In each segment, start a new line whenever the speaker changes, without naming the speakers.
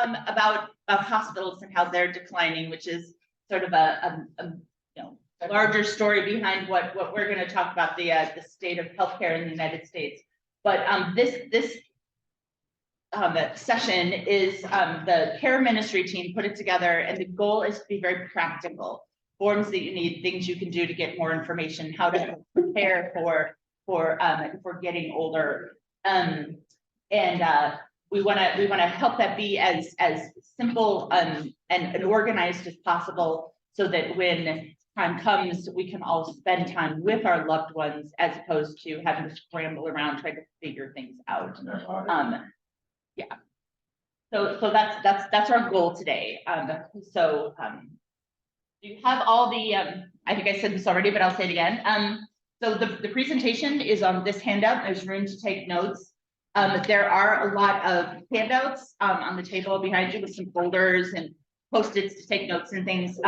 about hospitals and how they're declining, which is sort of a larger story behind what we're going to talk about, the state of healthcare in the United States. But this session is the care ministry team put it together, and the goal is to be very practical. Forms that you need, things you can do to get more information, how to prepare for getting older, and we want to help that be as simple and organized as possible, so that when time comes, we can all spend time with our loved ones as opposed to having to scramble around trying to figure things out. Yeah. So that's our goal today. You have all the, I think I said this already, but I'll say it again. So the presentation is on this handout. There's room to take notes. There are a lot of handouts on the table behind you with some folders and Post-its to take notes and things.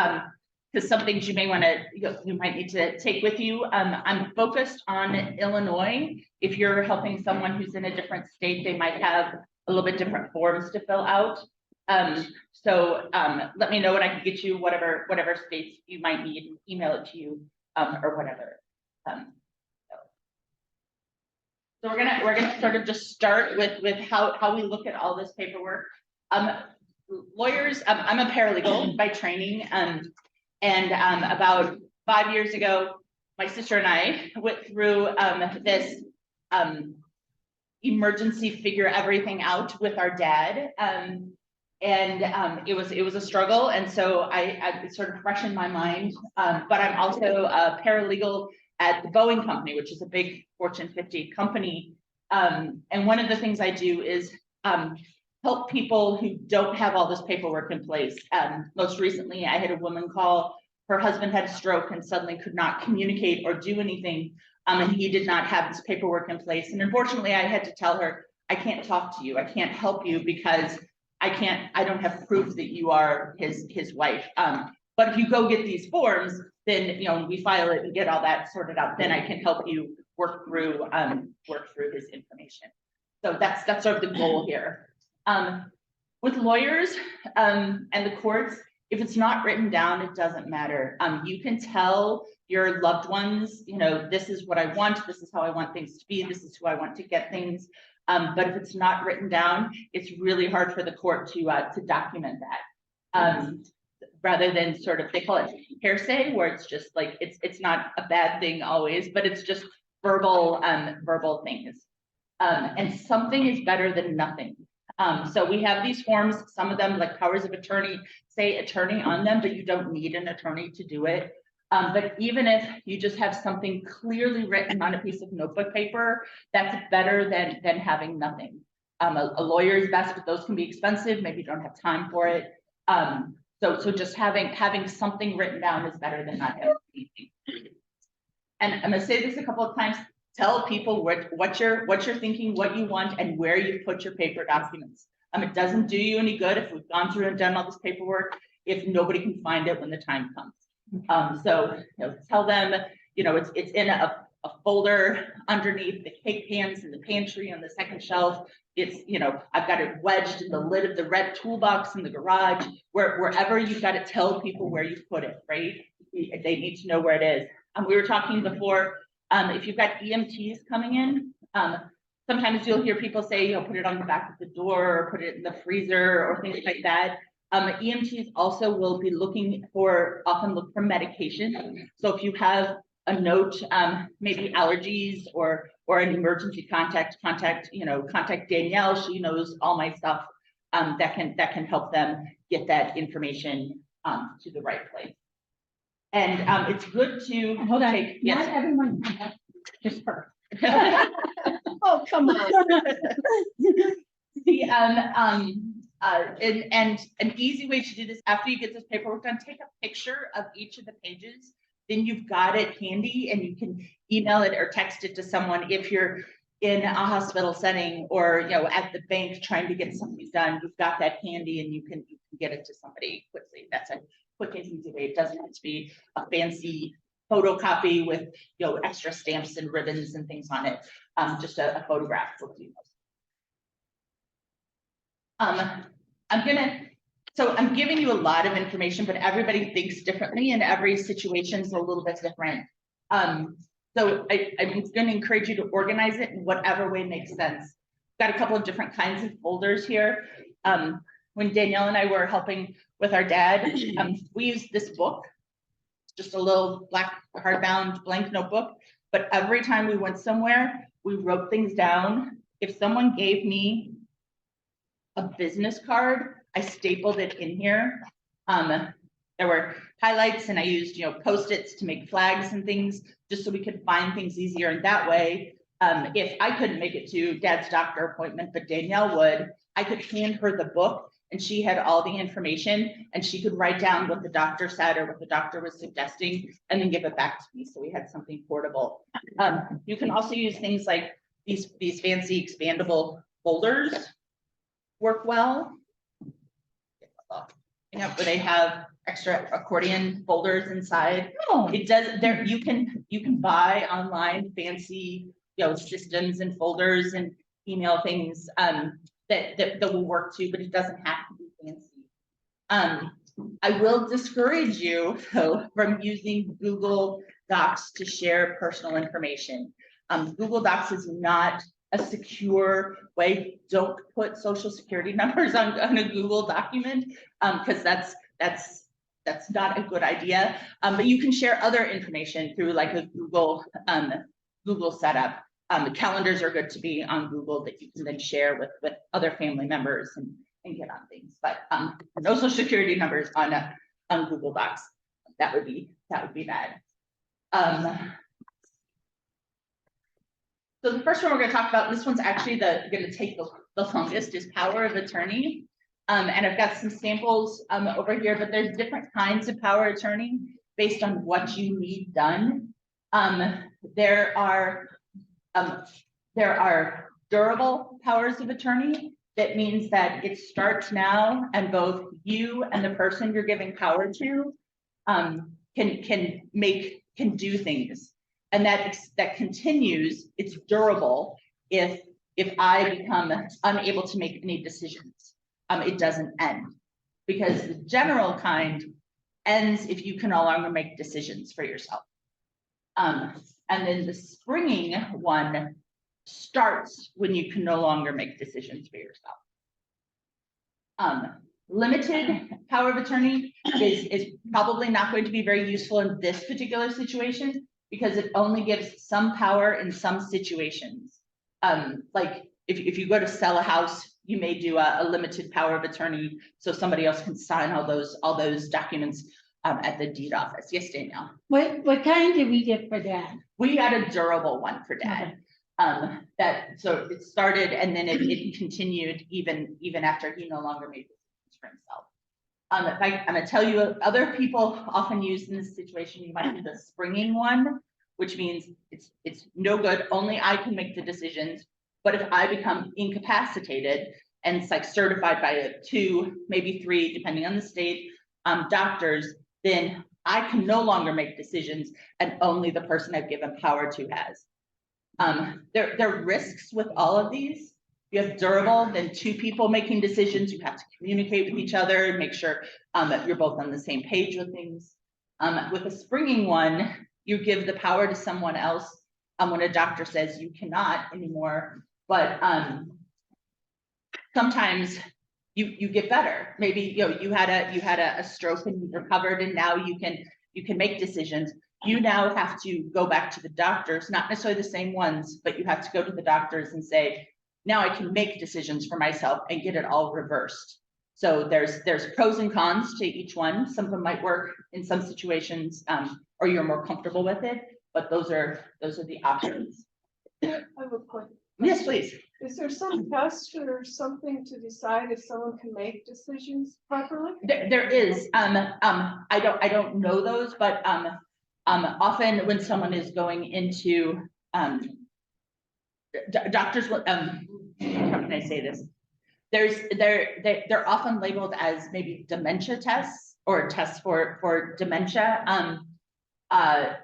Because some things you may want to, you might need to take with you. I'm focused on Illinois. If you're helping someone who's in a different state, they might have a little bit different forms to fill out. Let me know when I can get you whatever states you might need, and email it to you or whatever. So we're gonna sort of just start with how we look at all this paperwork. Lawyers, I'm a paralegal by training, and about 5 years ago, my sister and I went through this emergency figure everything out with our dad. It was a struggle, and so I sort of fresh in my mind. But I'm also a paralegal at the Boeing company, which is a big Fortune 50 company. And one of the things I do is help people who don't have all this paperwork in place. Most recently, I had a woman call. Her husband had a stroke and suddenly could not communicate or do anything, and he did not have this paperwork in place. And unfortunately, I had to tell her, I can't talk to you. I can't help you because I don't have proof that you are his wife. But if you go get these forms, then we file it and get all that sorted out. Then I can help you work through his information. So that's sort of the goal here. With lawyers and the courts, if it's not written down, it doesn't matter. You can tell your loved ones, this is what I want, this is how I want things to be, this is who I want to get things. But if it's not written down, it's really hard for the court to document that. Rather than sort of, they call it hearsay, where it's just like it's not a bad thing always, but it's just verbal things. And something is better than nothing. So we have these forms, some of them like powers of attorney say attorney on them, but you don't need an attorney to do it. But even if you just have something clearly written on a piece of notebook paper, that's better than having nothing. A lawyer is best, but those can be expensive. Maybe you don't have time for it. So just having something written down is better than not having anything. And I'm gonna say this a couple of times. Tell people what you're thinking, what you want, and where you put your paper documents. It doesn't do you any good if we've gone through and done all this paperwork if nobody can find it when the time comes. So tell them, it's in a folder underneath the cake pans in the pantry on the second shelf. It's, I've got it wedged in the lid of the red toolbox in the garage. Wherever you've got to tell people where you put it, right? They need to know where it is. We were talking before. If you've got EMTs coming in, sometimes you'll hear people say, put it on the back of the door or put it in the freezer or things like that. EMTs also will be often look for medication. So if you have a note, maybe allergies or an emergency contact Danielle. She knows all my stuff that can help them get that information to the right place. And it's good to
hold on.
take. Yes.
Not everyone, just her. Oh, come on.
And an easy way to do this after you get this paperwork done, take a picture of each of the pages. Then you've got it handy and you can email it or text it to someone if you're in a hospital setting or at the bank trying to get something done. You've got that handy and you can get it to somebody quickly. That's a quick and easy way. It doesn't have to be a fancy photocopy with extra stamps and ribbons and things on it. Just a photograph will do. I'm giving you a lot of information, but everybody thinks differently and every situation is a little bit different. So I'm going to encourage you to organize it in whatever way makes sense. Got a couple of different kinds of folders here. When Danielle and I were helping with our dad, we used this book, just a little black hardbound blank notebook. But every time we went somewhere, we wrote things down. If someone gave me a business card, I stapled it in here. There were highlights and I used, Post-its to make flags and things just so we could find things easier. And that way, if I couldn't make it to Dad's doctor appointment, but Danielle would, I could hand her the book and she had all the information and she could write down what the doctor said or what the doctor was suggesting and then give it back to me. So we had something portable. You can also use things like these fancy expandable folders work well. Where they have extra accordion folders inside.
Oh.
It does there. You can buy online fancy, systems and folders and email things that will work too, but it doesn't have to be fancy. I will discourage you though from using Google Docs to share personal information. Google Docs is not a secure way. Don't put social security numbers on a Google document because that's not a good idea. But you can share other information through like a Google setup. Calendars are good to be on Google that you can then share with other family members and get on things. But no social security numbers on Google Docs. That would be bad. So the first one we're going to talk about, this one's actually going to take the longest, is power of attorney. And I've got some samples over here, but there's different kinds of power of attorney based on what you need done. There are durable powers of attorney. That means that it starts now, and both you and the person you're giving power to can do things. And that continues, it's durable if I become unable to make any decisions. It doesn't end, because the general kind ends if you can no longer make decisions for yourself. And then the springing one starts when you can no longer make decisions for yourself. Limited power of attorney is probably not going to be very useful in this particular situation, because it only gives some power in some situations. Like if you go to sell a house, you may do a limited power of attorney so somebody else can sign all those documents at the deed office. Yes, Danielle.
What kind did we get for Dad?
We had a durable one for Dad. Okay. So it started and then it continued even after he no longer made decisions for himself. I'm going to tell you, other people often use in this situation, you might do the springing one, which means it's no good, only I can make the decisions. But if I become incapacitated and it's like certified by 2, maybe 3, depending on the state, doctors, then I can no longer make decisions and only the person I've given power to has. There are risks with all of these. You have durable, then 2 people making decisions. You have to communicate with each other and make sure that you're both on the same page with things. With a springing one, you give the power to someone else when a doctor says you cannot anymore. But sometimes you get better. Maybe you had a stroke and you recovered, and now you can make decisions. You now have to go back to the doctors, not necessarily the same ones, but you have to go to the doctors and say, now I can make decisions for myself and get it all reversed. So there's pros and cons to each one. Some of them might work in some situations, or you're more comfortable with it, but those are the options.
I have a point.
Yes, please.
Is there some test or something to decide if someone can make decisions properly?
There is. I don't know those, but often when someone is going into doctors, how can I say this? They're often labeled as maybe dementia tests or tests for dementia.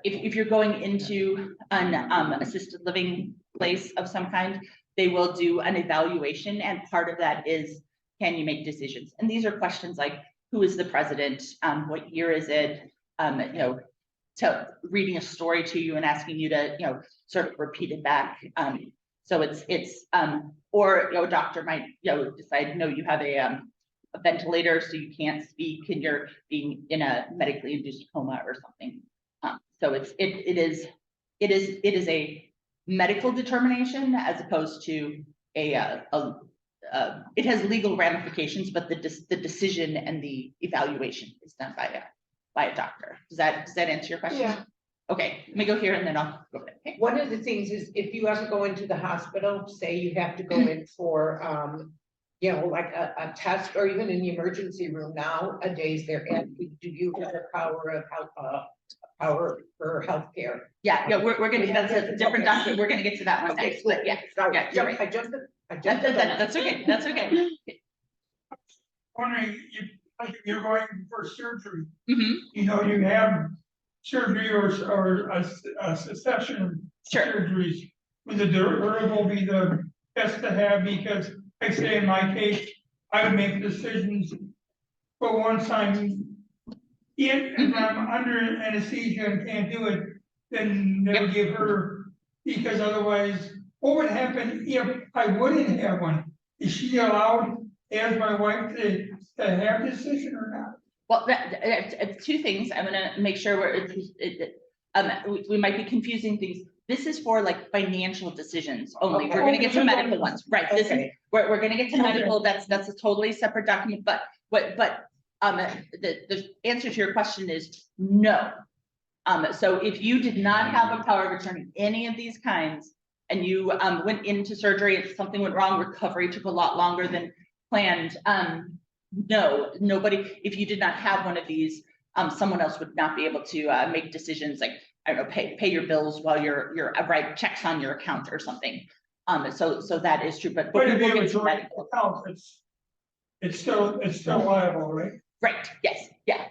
If you're going into an assisted living place of some kind, they will do an evaluation, and part of that is can you make decisions? And these are questions like, who is the president? What year is it? You know, to reading a story to you and asking you to, you know, sort of repeat it back. So it's or, you know, a doctor might, you know, decide, no, you have a ventilator, so you can't speak and you're being in a medically induced coma or something. So it is a medical determination as opposed to it has legal ramifications, but the decision and the evaluation is done by a doctor. Does that answer your question?
Yeah.
Okay, let me go here and then I'll go ahead. Okay.
One of the things is if you ever go into the hospital, say you have to go in for, you know, like a test or even in the emergency room nowadays, they're asking, do you have the power of health, power for healthcare?
Yeah, we're gonna, that's a different document. We're gonna get to that one
Okay,
next, but yeah.
Sorry,
Yeah, you're right.
I jumped the
That's okay, that's okay.
Wondering if you're going for surgery,
Mhm.
you know, you have surgery or a succession
Sure.
surgeries. Would the durable be the best to have? Because I say in my case, I would make decisions for once I'm in, and I'm under anesthesia and can't do it, then they would give her, because otherwise, what would happen if I wouldn't have one? Is she allowed, as my wife, to have this decision or not?
Well, it's two things. I'm gonna make sure we might be confusing things. This is for like financial decisions only.
Okay.
We're gonna get to medical ones, right? This is,
Okay.
we're gonna get to medical. That's a totally separate document. But the answer to your question is no. So if you did not have a power of attorney, any of these kinds, and you went into surgery and something went wrong, recovery took a lot longer than planned. No, nobody, if you did not have one of these, someone else would not be able to make decisions like, I don't know, pay your bills while you're write checks on your account or something. So that is true, but
But
we
if
will
they
get
were
to
joint
medical.
account, it's still liable, right?
Right, yes, yeah.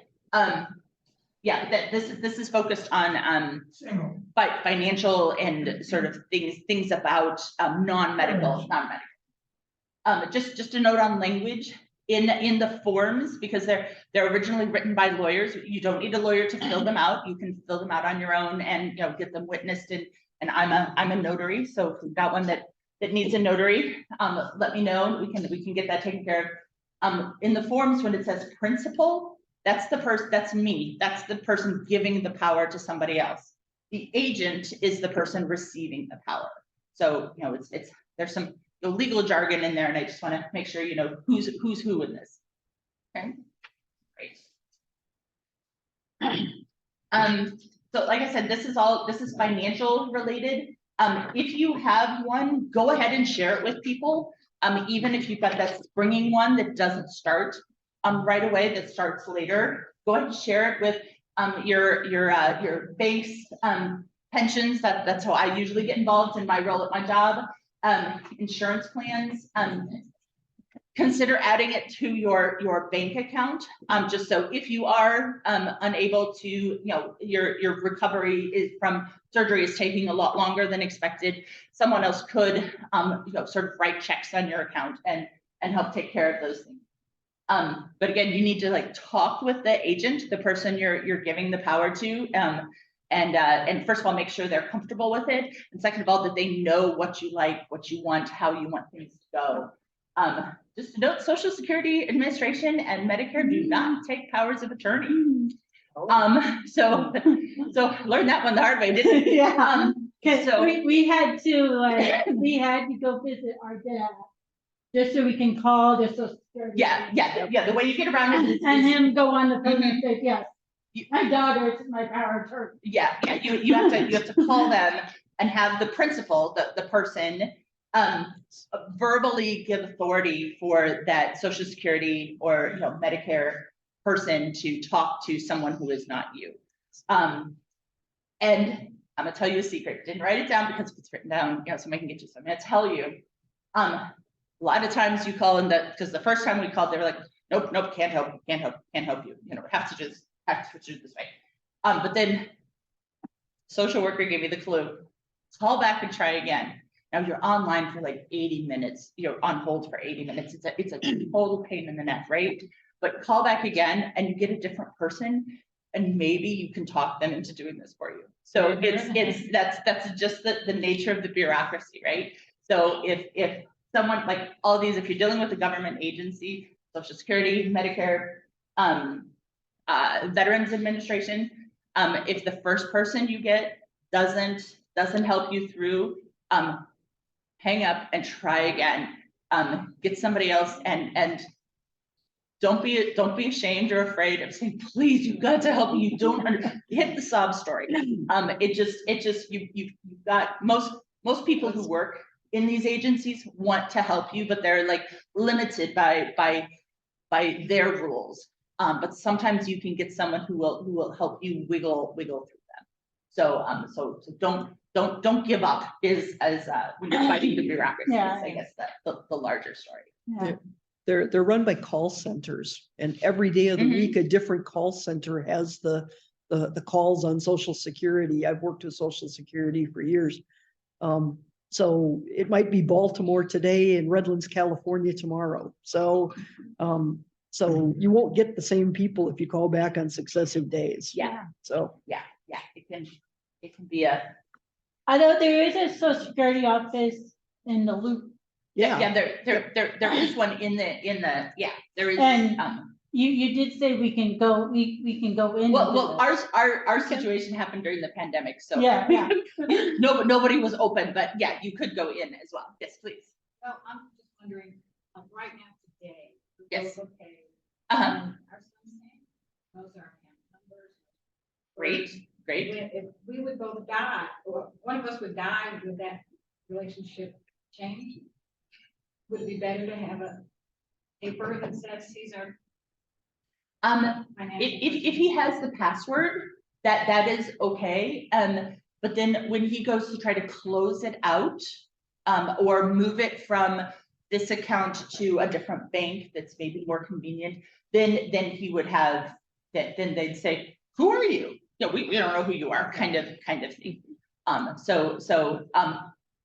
Yeah, this is focused on
Single.
financial and sort of things about non-medical. Just a note on language in the forms, because they're originally written by lawyers. You don't need a lawyer to fill them out. You can fill them out on your own and, you know, get them witnessed. And I'm a notary, so if you've got one that needs a notary, let me know. We can get that taken care of. In the forms, when it says principal, that's the person, that's me. That's the person giving the power to somebody else. The agent is the person receiving the power. So, you know, there's some legal jargon in there, and I just want to make sure you know who's who in this. Okay, great. So like I said, this is financial related. If you have one, go ahead and share it with people. Even if you've got that springing one that doesn't start right away, that starts later, go ahead and share it with your base pensions. That's how I usually get involved in my role at my job. Insurance plans, consider adding it to your bank account, just so if you are unable to, you know, your recovery is from surgery is taking a lot longer than expected, someone else could you know, sort of write checks on your account and help take care of those things. But again, you need to like talk with the agent, the person you're giving the power to, and first of all, make sure they're comfortable with it, and second of all, that they know what you like, what you want, how you want things to go. Just to note, Social Security Administration and Medicare do not take powers of attorney. So learn that one the hard way, didn't you?
Yeah. Cause
So
we had to go visit our dad, just so we can call the Social Security.
yeah. The way you get around it is
And him go on the phone and say, yes,
You-
my daughter is my power of attorney.
Yeah, you have to call them and have the principal, the person, verbally give authority for that Social Security or, you know, Medicare person to talk to someone who is not you. And I'm gonna tell you a secret. Didn't write it down because if it's written down, you know, somebody can get you. So I'm gonna tell you. A lot of times you call in because the first time we called, they were like, nope, can't help you. You know, have to do this way. But then social worker gave me the clue. Call back and try again. Now you're online for like 80 minutes, you're on hold for 80 minutes. It's a total pain in the neck, right? But call back again and you get a different person and maybe you can talk them into doing this for you. So that's just the nature of the bureaucracy, right? So if someone like all these, if you're dealing with a government agency, Social Security, Medicare, Veterans Administration, if the first person you get doesn't help you through, hang up and try again. Get somebody else and don't be ashamed or afraid of saying, please, you got to help me. You don't hit the sob story. You've got most people who work in these agencies want to help you, but they're like limited by their rules. But sometimes you can get someone who will help you wiggle through them. So don't give up is as when you're fighting the bureaucracy.
Yeah.
I guess the larger story.
Yeah.
They're run by call centers, and every day of the week, a different call center has the calls on Social Security. I've worked with Social Security for years. So it might be Baltimore today and Redlands, California tomorrow. So you won't get the same people if you call back on successive days.
Yeah.
So
Yeah. It can be a.
Although there is a Social Security office in the loop.
Yeah, there is one in the there is.
And you did say we can go in.
Well, our situation happened during the pandemic, so
Yeah.
nobody was open, but yeah, you could go in as well. Yes, please.
Well, I'm just wondering, right now today.
Yes.
Okay.
Uh-huh.
Our son's name, those are numbers.
Great.
If we would both die, or one of us would die, would that relationship change? Would it be better to have a paper that says he's our financial
If he has the password, that is okay. But then when he goes to try to close it out, or move it from this account to a different bank that's maybe more convenient, then he would have that. Then they'd say, "Who are you? No, we don't know who you are," kind of thing.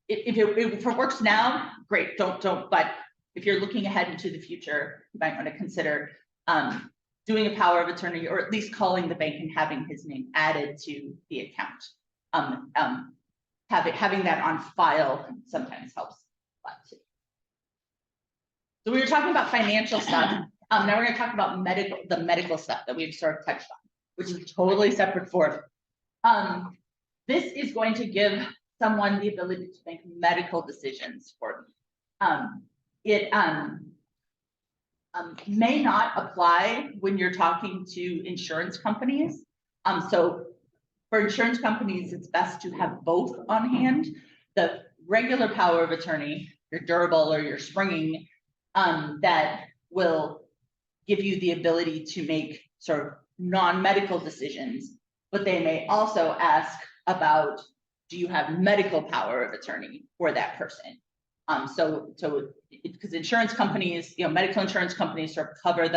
If it works now, great. Don't. But if you're looking ahead into the future, you might want to consider doing a power of attorney, or at least calling the bank and having his name added to the account. Having that on file sometimes helps a lot too. So we were talking about financial stuff. Now we're going to talk about the medical stuff that we've sort of touched on, which is totally separate for. This is going to give someone the ability to make medical decisions for them. It may not apply when you're talking to insurance companies. So for insurance companies, it's best to have both on hand. The regular power of attorney, your durable or your springing, that will give you the ability to make sort of non-medical decisions, but they may also ask about, do you have medical power of attorney for that person? Because insurance companies, medical insurance companies sort of cover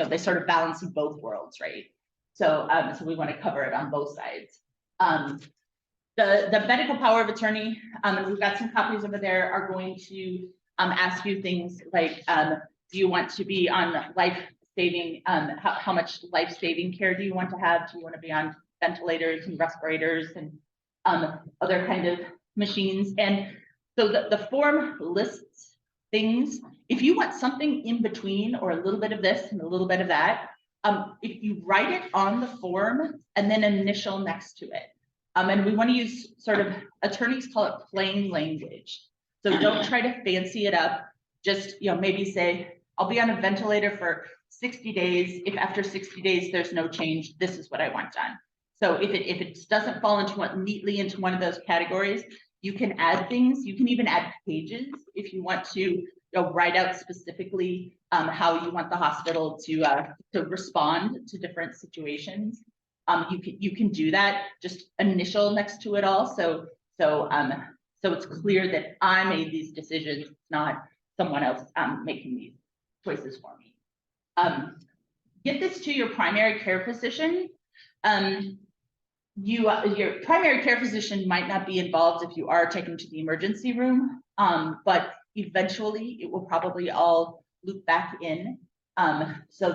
they sort of balance in both worlds, right? So we want to cover it on both sides. The medical power of attorney, and we've got some copies over there, are going to ask you things like, do you want to be on life-saving, how much life-saving care do you want to have? Do you want to be on ventilators and respirators and other kind of machines? And so the form lists things. If you want something in between, or a little bit of this and a little bit of that, if you write it on the form and then initial next to it. And we want to use sort of, attorneys call it plain language. So don't try to fancy it up. Just, maybe say, I'll be on a ventilator for 60 days. If after 60 days, there's no change, this is what I want done. So if it doesn't fall neatly into one of those categories, you can add things. You can even add pages if you want to write out specifically how you want the hospital to respond to different situations. You can do that. Just initial next to it all. So it's clear that I made these decisions, not someone else making these choices for me. Get this to your primary care physician. your primary care physician might not be involved if you are taken to the emergency room, but eventually it will probably all loop back in. So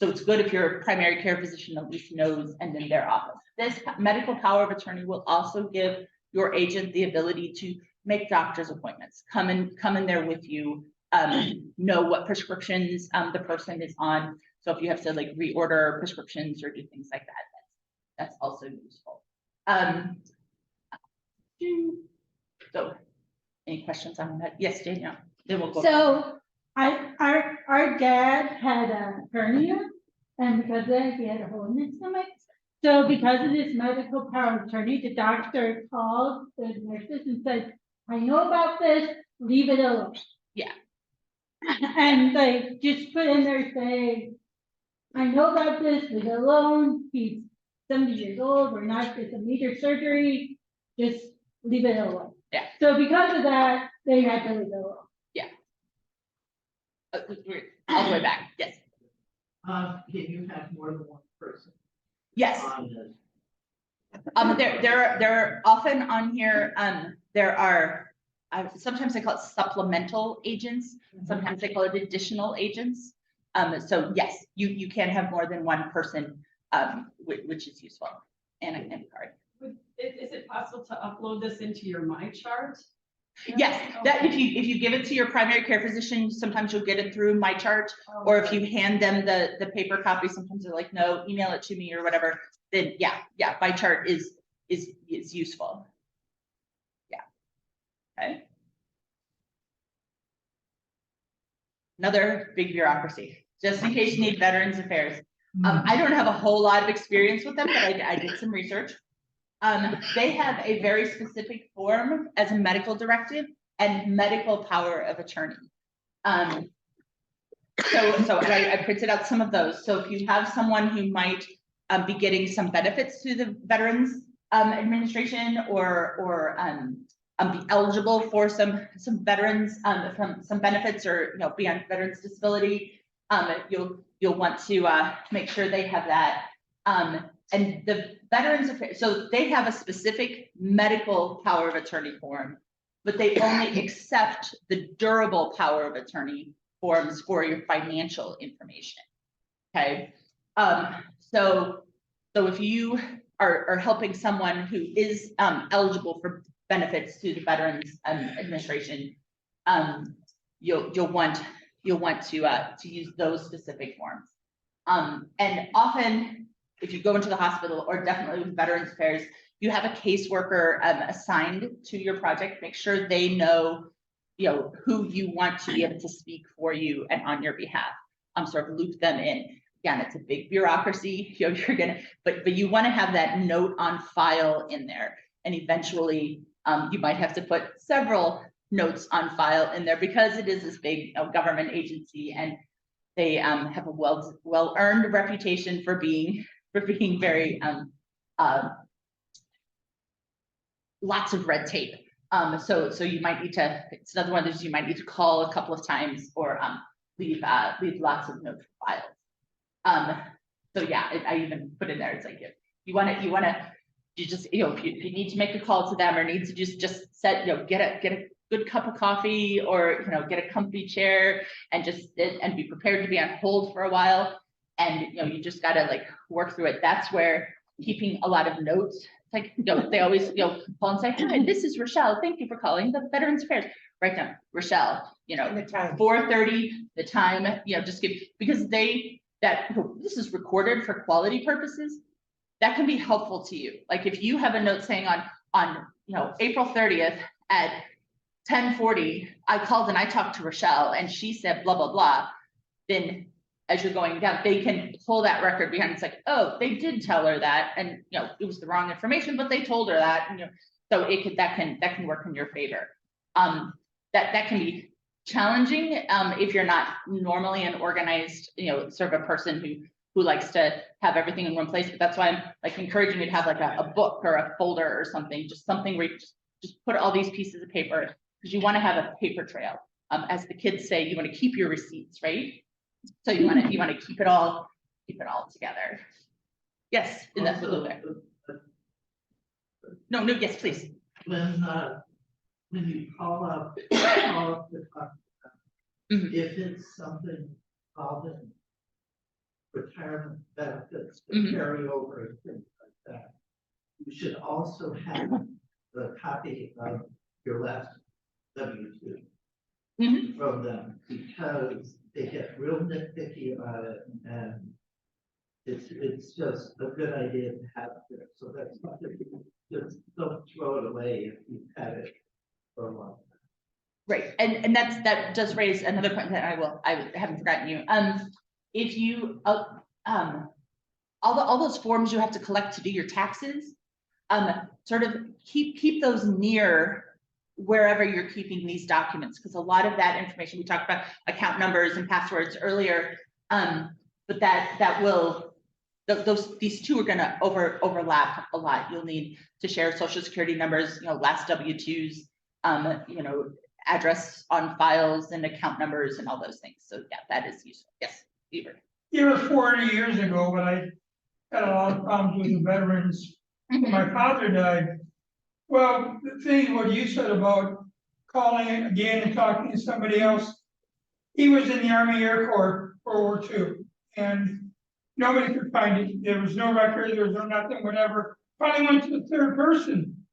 so it's good if your primary care physician at least knows and in their office. This medical power of attorney will also give your agent the ability to make doctor's appointments, come in there with you, know what prescriptions the person is on. So if you have to like reorder prescriptions or do things like that, that's also useful. So any questions on that? Yes, Danielle, then we'll go.
So our dad had a hernia, and because of that, he had a hole in his stomach. So because of this medical power of attorney, the doctor called the nurses and said, I know about this, leave it alone.
Yeah.
And like, just put in there saying, I know about this, leave it alone, he's 70 years old, we're not, it's a major surgery, just leave it alone.
Yeah.
So because of that, they had to leave it alone.
All the way back, yes.
Can you have more than one person
Yes.
on this?
They're often on here, there are, sometimes they call it supplemental agents, sometimes they call it additional agents. So yes, you can have more than one person, which is useful. And sorry.
Is it possible to upload this into your My Chart?
Yes, that if you give it to your primary care physician, sometimes you'll get it through My Chart, or if you hand them the paper copy, sometimes they're like, no, email it to me or whatever. Then yeah, My Chart is useful. Yeah. Okay. Another big bureaucracy, just in case you need Veterans Affairs. I don't have a whole lot of experience with them, but I did some research. They have a very specific form as a medical directive and medical power of attorney. So I printed out some of those. So if you have someone who might be getting some benefits through the Veterans Administration or be eligible for some veterans from some benefits or be on veterans disability, you'll want to make sure they have that. And the Veterans Affairs, so they have a specific medical power of attorney form, but they only accept the durable power of attorney forms for your financial information. Okay. So if you are helping someone who is eligible for benefits through the Veterans Administration, you'll want to use those specific forms. And often, if you go into the hospital, or definitely with Veterans Affairs, you have a caseworker assigned to your project. Make sure they know, who you want to be able to speak for you and on your behalf. Sort of loop them in. Again, it's a big bureaucracy. But you want to have that note on file in there. And eventually, you might have to put several notes on file in there because it is this big government agency, and they have a well-earned reputation for being very lots of red tape. So you might need to, it's another one of those you might need to call a couple of times or leave lots of note files. So yeah, I even put in there, it's like you just, if you need to make a call to them or need to just set, get a good cup of coffee or, get a comfy chair and just sit and be prepared to be on hold for a while. And, you just gotta work through it. That's where keeping a lot of notes, they always, call and say, hi, this is Rochelle. Thank you for calling the Veterans Affairs. Write down Rochelle,
The time.
4:30, the time, just give, because this is recorded for quality purposes. That can be helpful to you. Like if you have a note saying on April 30th at 10:40, I called and I talked to Rochelle and she said blah, blah, blah. Then as you're going down, they can pull that record behind. It's like, oh, they did tell her that. And it was the wrong information, but they told her that. And, so that can work in your favor. That can be challenging if you're not normally an organized, sort of a person who likes to have everything in one place. But that's why I'm encouraging you to have a book or a folder or something, just something where you just put all these pieces of paper, because you want to have a paper trail. As the kids say, you want to keep your receipts, right? So you want to keep it all together. Yes, in that
Also,
way. No, yes, please.
When you call up the talk,
Mhm.
if it's something involving retirement benefits that
Mhm.
carry over and things like that, you should also have the copy of your last W-2
Mhm.
from them, because they get real nitpicky about it, and it's just a good idea to have it there. So that's something, just don't throw it away if you've had it for a while.
Right, and that does raise another point that I haven't forgotten you. If you, all those forms you have to collect to do your taxes, sort of keep those near wherever you're keeping these documents, because a lot of that information, we talked about account numbers and passwords earlier, but that will, these two are gonna overlap a lot. You'll need to share social security numbers, last W-2s, address on files and account numbers and all those things. So yeah, that is useful. Yes, Beaver.
It was 40 years ago, but I had a lot of problems with the veterans. When my father died. Well, the thing, what you said about calling it again and talking to somebody else, he was in the Army Air Corps, World War II, and nobody could find it. There was no record, there was no nothing, whatever. Finally went to the third person.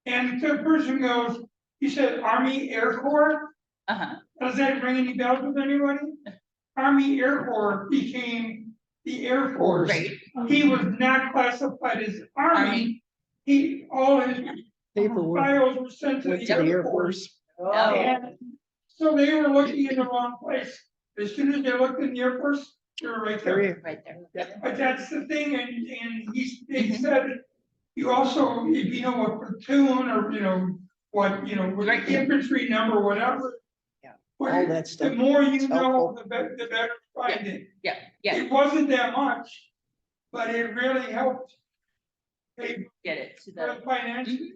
And the third person goes, he said, Army Air Corps? Does that ring any bells with anybody? Army Air Corps became the Air Force.
Right.
He was not classified as Army. All his
Paperwork
files were sent to
went
the
to the
Air
Air
Force.
Force.
And so they were looking in the wrong place. As soon as they looked in the Air Force, they were right there.
Right there.
But that's the thing, and they said, you also, if you know what platoon or, what
Right.
infantry number, whatever.
Yeah,
but
all that stuff.
The more you
It's
know,
helpful.
the better you find it.
Yeah.
It wasn't that much, but it really helped. Pay
Get it to
for
the.
the finance,
Mhm.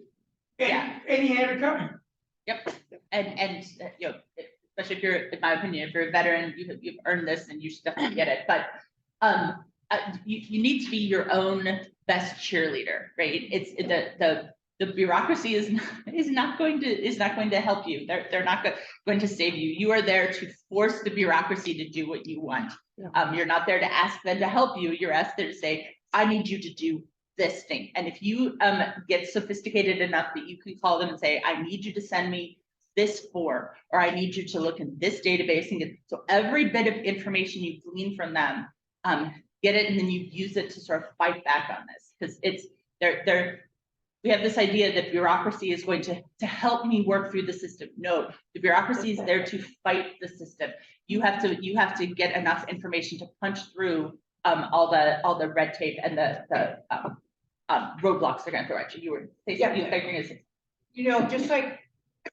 Yeah.
and he had it coming.
Yep. And especially if you're, in my opinion, if you're a veteran, you've earned this and you should definitely get it. But you need to be your own best cheerleader, right? It's the bureaucracy is not going to help you. They're not going to save you. You are there to force the bureaucracy to do what you want. You're not there to ask them to help you. You're asked there to say, I need you to do this thing. And if you get sophisticated enough that you can call them and say, I need you to send me this form, or I need you to look in this database and get, so every bit of information you glean from them, get it, and then you use it to sort of fight back on this, because it's we have this idea that bureaucracy is going to help me work through the system. No, the bureaucracy is there to fight the system. You have to get enough information to punch through all the red tape and the roadblocks they're going to throw at you. You were
just like,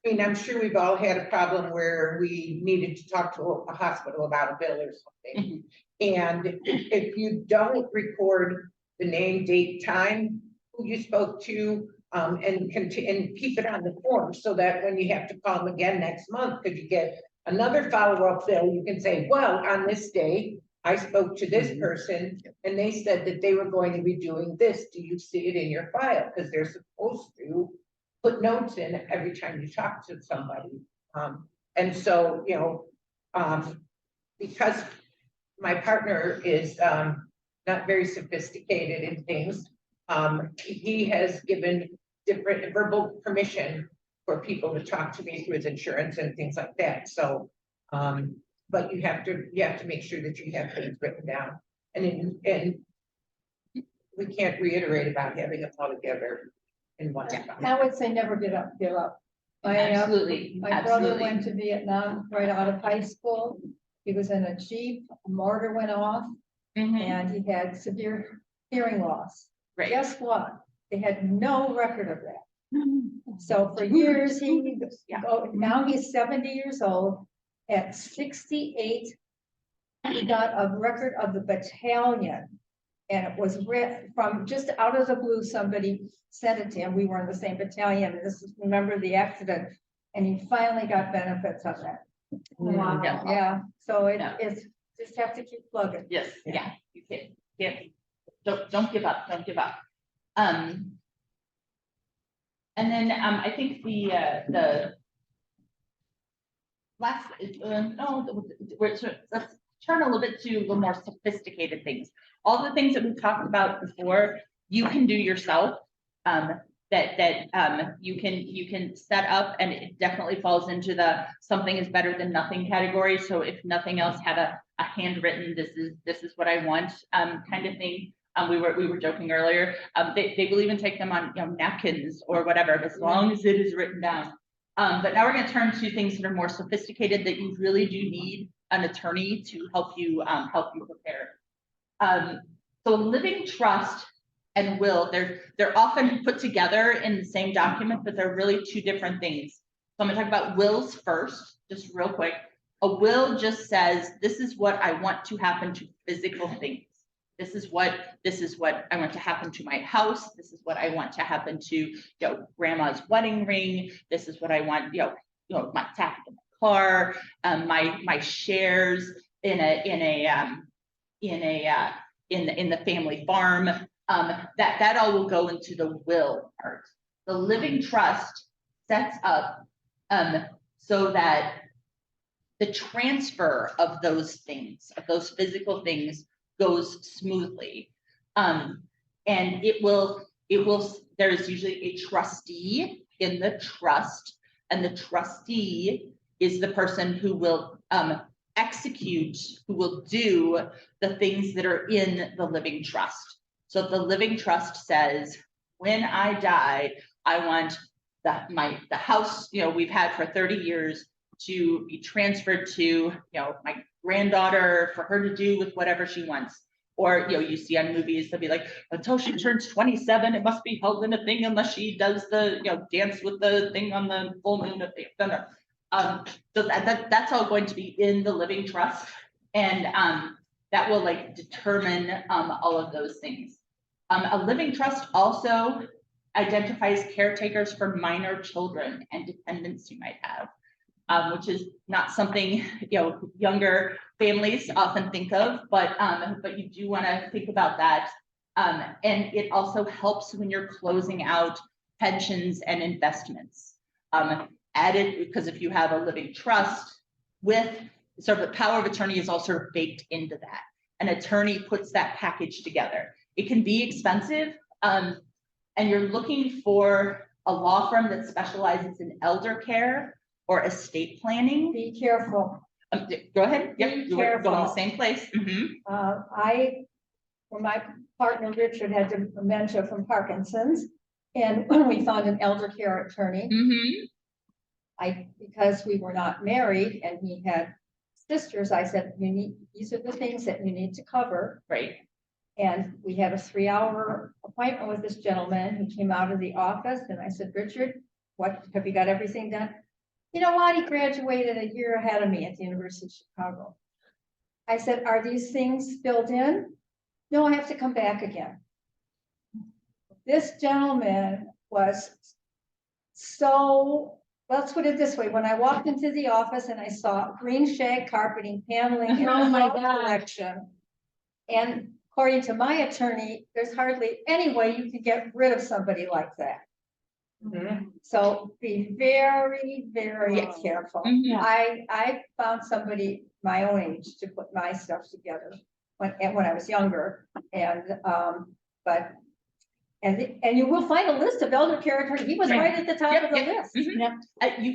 I'm sure we've all had a problem where we needed to talk to a hospital about a bill or something. And if you don't record the name, date, time, who you spoke to, and keep it on the form, so that when you have to call them again next month, because you get another follow-up bill, you can say, well, on this day, I spoke to this person and they said that they were going to be doing this. Do you see it in your file? Because they're supposed to put notes in every time you talk to somebody. And so, because my partner is not very sophisticated in things, he has given different verbal permission for people to talk to me through his insurance and things like that. So, but you have to make sure that you have things written down, and we can't reiterate about having them all together in one spot.
I would say never give up.
Absolutely.
My brother went to Vietnam right out of high school. He was in a Jeep, a mortar went off, and he had severe hearing loss.
Right.
Guess what? They had no record of that. So for years, now he's 70 years old. At 68, he got a record of the battalion. And it was read from just out of the blue. Somebody sent it to him. We were in the same battalion. And this is, remember the accident. And he finally got benefits of that.
Wow.
Yeah. So it's just have to keep plugging.
Yes. Yeah. You can't don't give up, don't give up. And then, I think the last, no, let's turn a little bit to the more sophisticated things. All the things that we talked about before, you can do yourself. That you can set up, and it definitely falls into the something is better than nothing category. So if nothing else, have a handwritten, this is what I want, kind of thing. We were joking earlier. They will even take them on, napkins or whatever, as long as it is written down. But now we're going to turn to things that are more sophisticated, that you really do need an attorney to help you prepare. So living trust and will, they're often put together in the same document, but they're really two different things. So I'm gonna talk about wills first, just real quick. A will just says, this is what I want to happen to physical things. This is what I want to happen to my house. This is what I want to happen to, grandma's wedding ring. This is what I want, my tap in the car, my shares in the family farm. That all will go into the will part. The living trust sets up so that the transfer of those things, of those physical things, goes smoothly. And there's usually a trustee in the trust, and the trustee is the person who will execute, who will do the things that are in the living trust. So the living trust says, when I die, I want the house, we've had for 30 years to be transferred to, my granddaughter, for her to do with whatever she wants. Or, you see on movies, they'll be like, until she turns 27, it must be held in a thing unless she does the, dance with the thing on the full moon of the thunder. So that's all going to be in the living trust. And that will determine all of those things. A living trust also identifies caretakers for minor children and dependents you might have, which is not something younger families often think of, but you do want to think about that. And it also helps when you're closing out pensions and investments. Added, because if you have a living trust with sort of the power of attorney is all sort of baked into that. An attorney puts that package together. It can be expensive, and you're looking for a law firm that specializes in elder care or estate planning.
Be careful.
Go ahead. Yep,
Be
you were going the
careful.
same place.
When my partner Richard had dementia from Parkinson's, and we found an elder care attorney. Because we were not married and he had sisters, I said, these are the things that you need to cover.
Right.
And we had a 3-hour appointment with this gentleman. He came out of the office and I said, Richard, what, have you got everything done? You know what? He graduated a year ahead of me at the University of Chicago. I said, are these things filled in? No, I have to come back again. This gentleman was so, let's put it this way. When I walked into the office and I saw green shag carpeting, paneling, and
Oh my God.
collection, and according to my attorney, there's hardly any way you can get rid of somebody like that. So be very, very
Yes.
careful.
Yeah.
I found somebody my own age to put my stuff together when I was younger, and and you will find a list of elder care attorneys. He was right at the top of the list.
You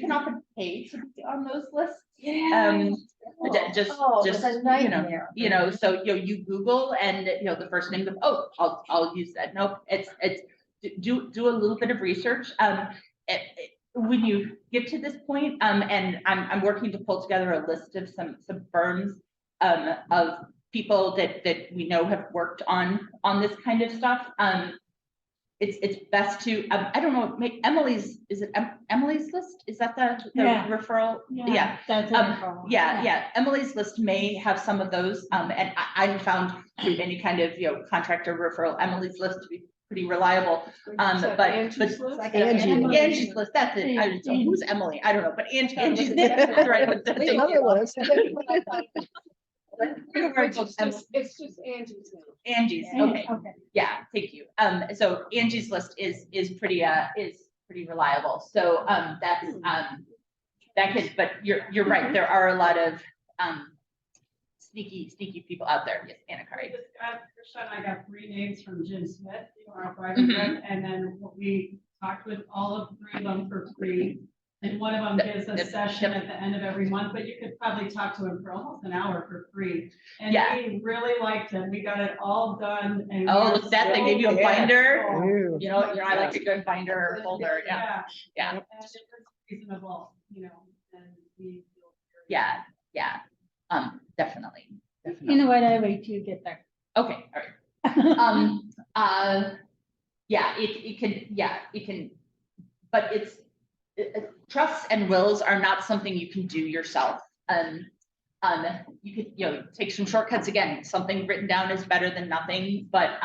can often pay to be on those lists.
Yeah.
Just
It's a nightmare.
so you Google and the first name of I'll use that. Nope, it's do a little bit of research. When you get to this point, and I'm working to pull together a list of some firms of people that we know have worked on this kind of stuff. It's best to I don't know, make Emily's, is it Emily's list? Is that the
Yeah.
referral?
Yeah, that's wonderful.
Yeah. Emily's list may have some of those. And I found through any kind of contractor referral, Emily's list to be pretty reliable. But
Angie's list?
Like
Angie's list, that's it. I don't know, who's Emily? I don't know, but Angie's the right one.
Another list.
It's just Angie's now.
Angie's, okay, yeah, thank you. So Angie's list is pretty reliable. So, that's, that could, but you're right, there are a lot of, sneaky people out there. Yes, Anna Kari.
Krisha and I got 3 names from Jim Smith, our private
Mhm.
rep, and then we talked with all of 3 of them for free. And one of them gives a
Yep,
session
yep.
at the end of every month, but you could probably talk to him for almost an hour for free. And
Yeah.
we really liked him. We got it all done. And
Oh,
we
look at that, they
so-
gave you a binder.
Ew.
You know, I like a good binder or folder, yeah, yeah.
And it was reasonable, and we.
Yeah, definitely.
You know what, I wait till you get there.
Okay, all right. Yeah, it can, but trusts and wills are not something you can do yourself. You could, take some shortcuts. Again, something written down is better than nothing, but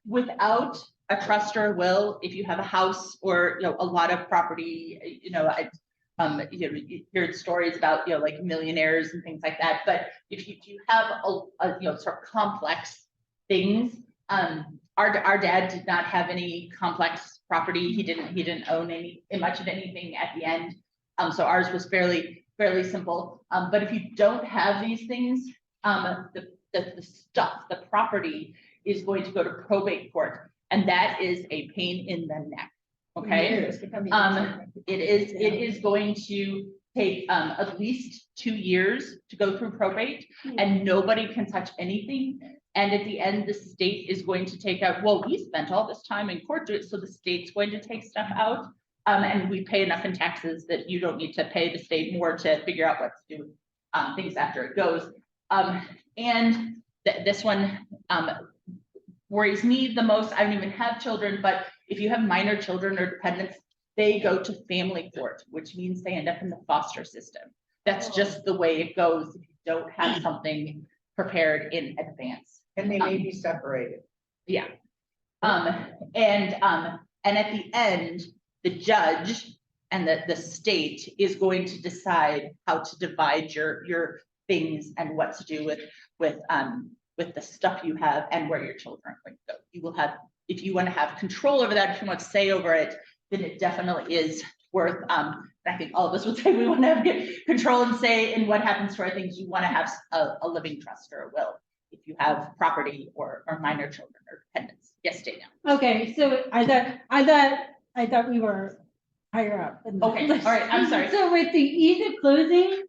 without a trust or a will, if you have a house or, a lot of property, you hear stories about, like millionaires and things like that, but if you have a sort of complex things, our dad did not have any complex property. He didn't own much of anything at the end. So ours was fairly simple. But if you don't have these things, the stuff, the property is going to go to probate court, and that is a pain in the neck. Okay. It is going to take at least 2 years to go through probate, and nobody can touch anything. And at the end, the state is going to take out, well, we spent all this time in court to it, so the state's going to take stuff out. And we pay enough in taxes that you don't need to pay the state more to figure out what to do with things after it goes. And this one worries me the most. I don't even have children, but if you have minor children or dependents, they go to family court, which means they end up in the foster system. That's just the way it goes if you don't have something prepared in advance.
And they may be separated.
Yeah. And at the end, the judge and the state is going to decide how to divide your things and what to do with the stuff you have and where your children are going to go. You will have, if you want to have control over that, if you want to say over it, then it definitely is worth, I think all of us would say we want to have control and say in what happens to our things. You want to have a living trust or a will if you have property or minor children or dependents. Yes, Dana.
Okay, so I thought we were higher up.
Okay, all right, I'm sorry.
So with the ease of closing,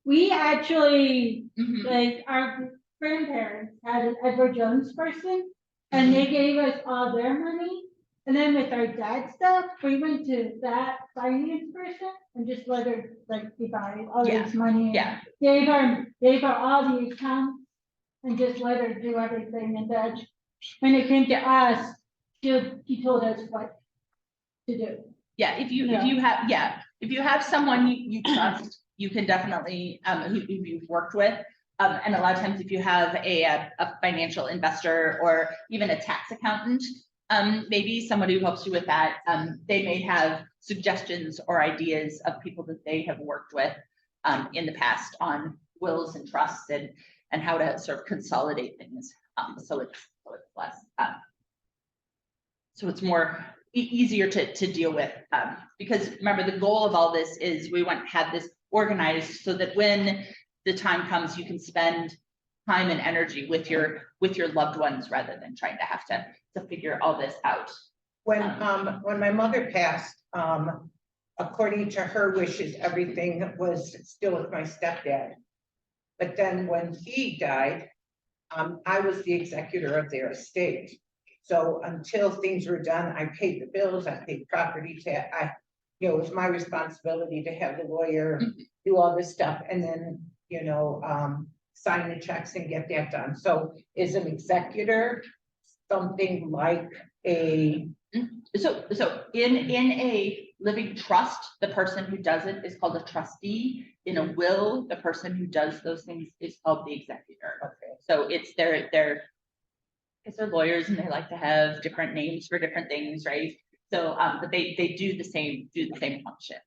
we actually,
Mhm.
like, our grandparents had an Edward Jones person, and they gave us all their money. And then with our dad's stuff, we went to that finance person and just let her like divide all this money. And
Yeah.
Gave her all the accounts and just let her do everything. And then when it came to us, she told us what to do.
Yeah, if you have someone you trust, you can definitely who you've worked with. And a lot of times if you have a financial investor or even a tax accountant, maybe somebody who helps you with that, they may have suggestions or ideas of people that they have worked with in the past on wills and trusts and how to sort of consolidate things. So it's less, so it's more easier to deal with, because remember the goal of all this is we want to have this organized so that when the time comes, you can spend time and energy with your loved ones rather than trying to have to figure all this out.
When my mother passed, according to her wishes, everything was still with my stepdad. But then when he died, I was the executor of their estate. So until things were done, I paid the bills, I paid property tax. It was my responsibility to have the lawyer do all this stuff and then, sign the checks and get that done. So is an executor something like a?
So in a living trust, the person who does it is called a trustee. In a will, the person who does those things is called the executor.
Okay.
So it's they're lawyers and they like to have different names for different things, right? So but they do the same function.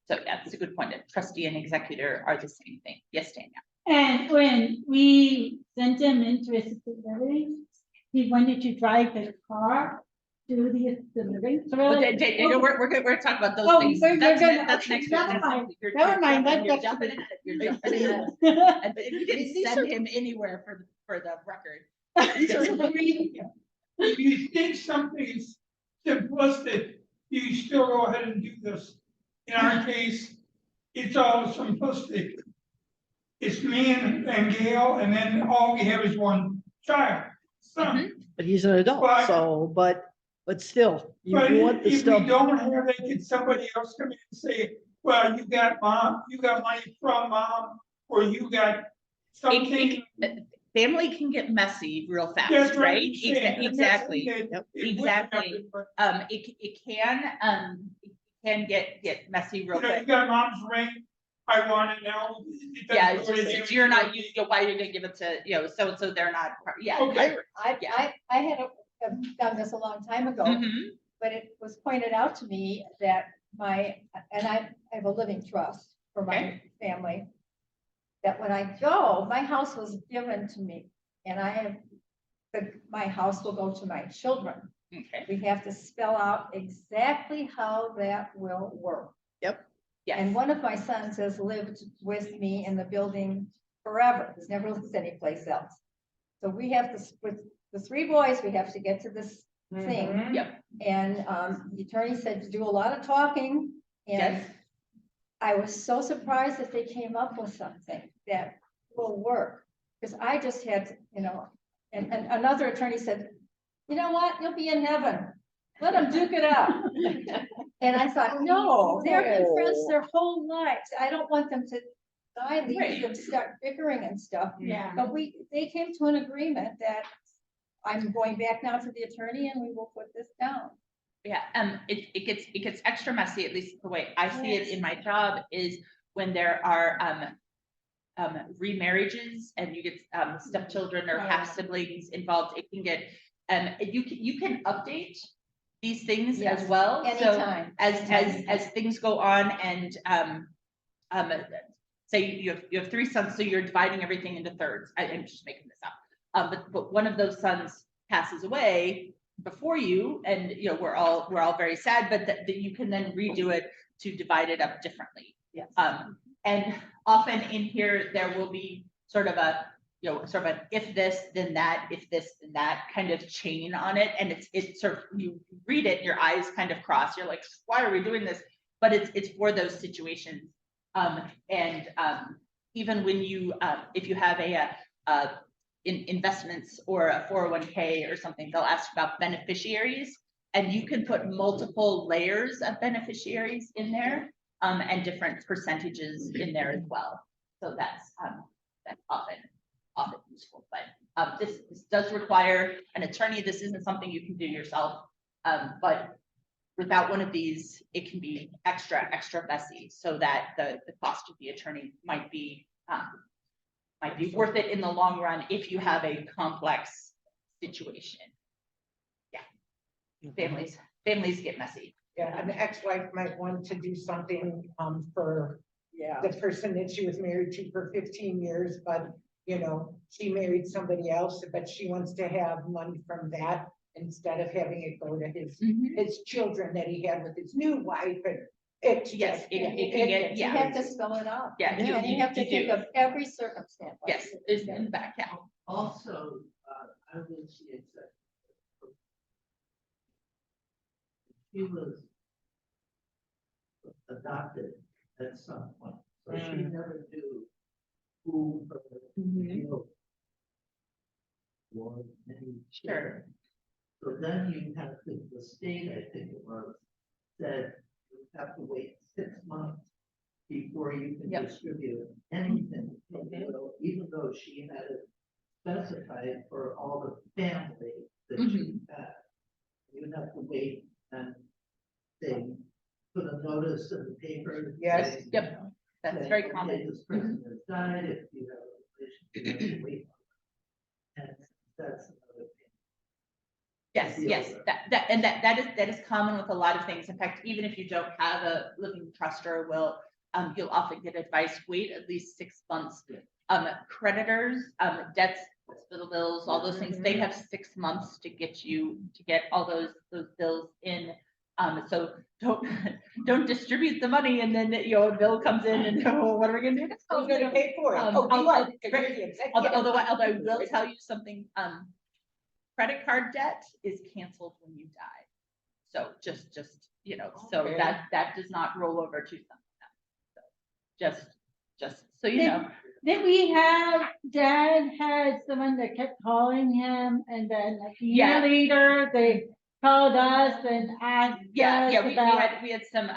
So yeah, that's a good point. A trustee and executor are the same thing. Yes, Danielle.
And when we sent him into assisted living, he wanted to drive his car to the assisted living. So we're
But
like,
we're talking about those
Oh,
things.
we're
That's
gonna-
that's
okay,
next.
never
week.
mind.
You're
Never mind,
jumping- You're
that's
jumping
next
ahead. You're jumping ahead. And you didn't
These
send
are-
him anywhere for the record.
These are
If you think something is simplistic, you still go ahead and do this. In our case, it's all simplistic. It's me and Gail, and then all we have is one child, son.
But he's an adult,
But-
so, but still, you
But
want the
if we
stuff.
don't have it, can somebody else come in and say, well, you got money from mom, or you got something.
Family can get messy real fast,
That's
right?
I'm saying.
Exactly.
It wouldn't
Exactly.
happen, but,
It can get messy real
You know, you
quick.
got mom's ring, I want it now. It doesn't
Yeah,
go
it's
to
just,
him.
if you're not, why you're gonna give it to, so and so they're not, yeah.
Okay.
I had done this a long time ago,
Mhm.
but it was pointed out to me that I have a living trust for my family. That when I go, my house was given to me and my house will go to my children.
Okay,
We have to spell out exactly how that will work. And
yes,
one of my sons has lived with me in the building forever. He's never lived anyplace else. So we have to, with the three boys, we have to get to this thing.
Mhm.
Yep.
And the attorney said to do a lot of talking. And
yes,
I was so surprised that they came up with something that will work. Because I just had, and another attorney said, you know what, you'll be in heaven. Let them duke it out. And I thought, no, they've been friends their whole lives. I don't want them to die, leave them start bickering and stuff.
Yeah.
But they came to an agreement that I'm going back now to the attorney and we will put this down.
yeah, it gets extra messy, at least the way I see it in my job, is when there are, remarriages and you get, stepchildren or half siblings involved, it can get, you can update these things as
Yes,
well, so.
Anytime.
As things go on and, say you have three sons, so you're dividing everything into thirds. I'm just making this up. But one of those sons passes away before you, and we're all very sad, but that you can then redo it to divide it up differently.
Yes.
And often in here, there will be sort of a, sort of an if this, then that, if this, then that kind of chain on it. And it's sort of, you read it, your eyes kind of cross. You're like, why are we doing this? But it's for those situations. Even when you, if you have investments or a 401k or something, they'll ask about beneficiaries, and you can put multiple layers of beneficiaries in there, and different percentages in there as well. So that's often useful, but this does require an attorney. This isn't something you can do yourself, but without one of these, it can be extra messy, so that the cost of the attorney might be worth it in the long run if you have a complex situation. Yeah, families get messy.
Yeah, an ex-wife might want to do something, for
Yeah.
the person that she was married to for 15 years, but, she married somebody else, but she wants to have money from that instead of having it go to his children that he had with his new wife, and
Yes, it can get,
You
yeah.
have to spell it out.
Yeah,
And you have to
you
think
do.
of every circumstance.
Yes, it's in the back, yeah.
Also, I would say that she was adopted at some point, so she never knew who her real was any
Sure.
So then you have to, the state, I think it was, said you have to wait 6 months before you can
Yep.
distribute anything from the will, even though she had it specified for all the family that she had. You have to wait and they put a notice in the paper.
Yes.
saying,
Yep. That's
saying,
very
"Okay,
common.
This person has died, if you have a relationship, you have to wait. And that's another thing.
Yes, yes, that is common with a lot of things. In fact, even if you don't have a living trust or a will, you'll often get advice, wait at least 6 months creditors, debts, hospital bills, all those things, they have 6 months to get all those bills in. So don't distribute the money and then, a bill comes in and, oh, what are we gonna do?
Who's gonna pay for it?
Although I will tell you something, credit card debt is canceled when you die. So just, so
Okay.
that does not roll over to someone else. So just so you
Did-
know.
Then we have, Dad had someone that kept calling him, and then like a year
Yeah.
later, they called us and asked
Yeah,
us
we
about.
had some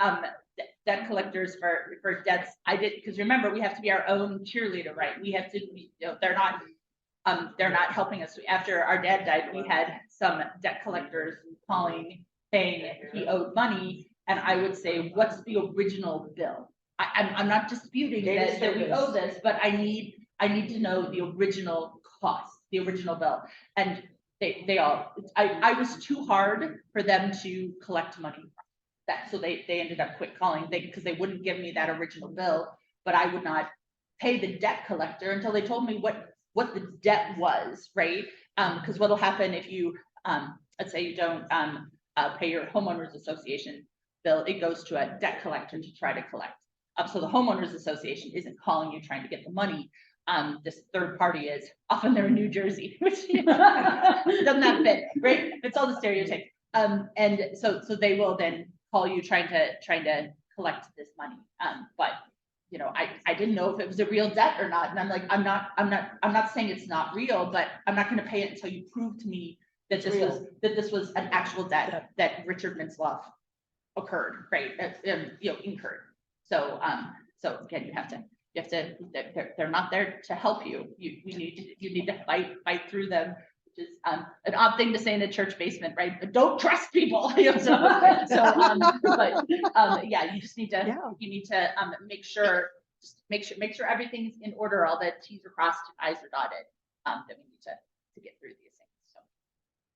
debt collectors for debts. I did, because remember, we have to be our own cheerleader, right? We have to, they're not helping us. After our dad died, we had some debt collectors calling, saying he owed money, and I would say, what's the original bill? I'm not disputing
Data
that we
service.
owe this, but I need to know the original cost, the original bill. And I was too hard for them to collect money. So they ended up quit calling, because they wouldn't give me that original bill, but I would not pay the debt collector until they told me what the debt was, right? Because what'll happen if you, let's say you don't pay your homeowners association bill, it goes to a debt collector to try to collect. So the homeowners association isn't calling you trying to get the money. This third party is, often they're in New Jersey, which doesn't that fit, right? It's all the stereotypes. And so they will then call you trying to collect this money. But I didn't know if it was a real debt or not. And I'm like, I'm not saying it's not real, but I'm not going to pay it until you prove to me that this was an actual debt that Richard Mintzloff occurred, right? Incurred. So again, you have to, they're not there to help you. You need to fight through them, which is an odd thing to say in a church basement, right? But don't trust people. Yeah, you just need to, make sure everything's in order, all the T's are crossed, I's are dotted, that we need to get through these things. So,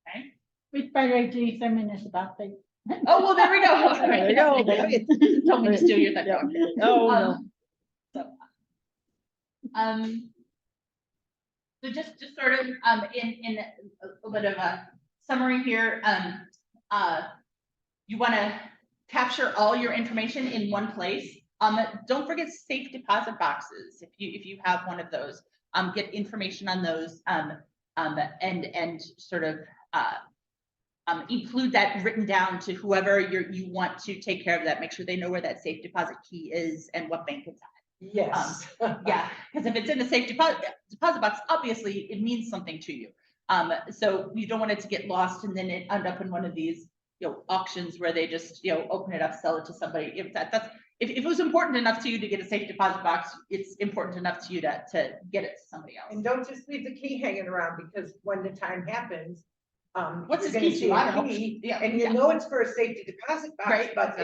okay.
Which, by the way, Julie Sermon is about the.
Oh, well, there we go.
There you go.
Told me to steal your thunder.
Oh, no.
So just sort of in a bit of a summary here, you want to capture all your information in one place. Don't forget safe deposit boxes if you have one of those. Get information on those and sort of include that written down to whoever you want to take care of that. Make sure they know where that safe deposit key is and what bank it's at.
Yes.
Yeah, because if it's in a safe deposit box, obviously it means something to you. So you don't want it to get lost and then it end up in one of these auctions where they just open it up, sell it to somebody. If it was important enough to you to get a safe deposit box, it's important enough to you to get it to somebody else.
And don't just leave the key hanging around, because when the time happens,
What's
you're
this
gonna
key
see
to? I
a
don't know.
key,
Yeah,
and you know it's for a safety deposit box,
Right,
but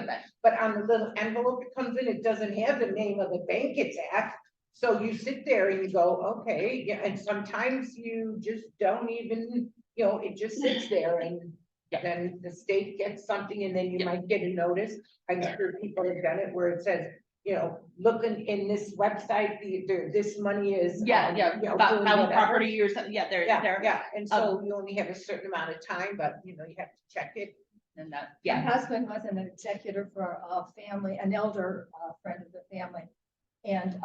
on the little envelope it comes in, it doesn't have the name of the bank it's at. So you sit there and you go, okay, yeah, and sometimes you just don't even, it just sits there, and then the state gets something and then you might get a notice. I'm sure people have done it where it says, look in this website, this money is.
about
doing
property or something. Yeah,
Yeah, and so you only have a certain amount of time, but you have to check it.
and
My husband was an executor for a family, an elder friend of the family. And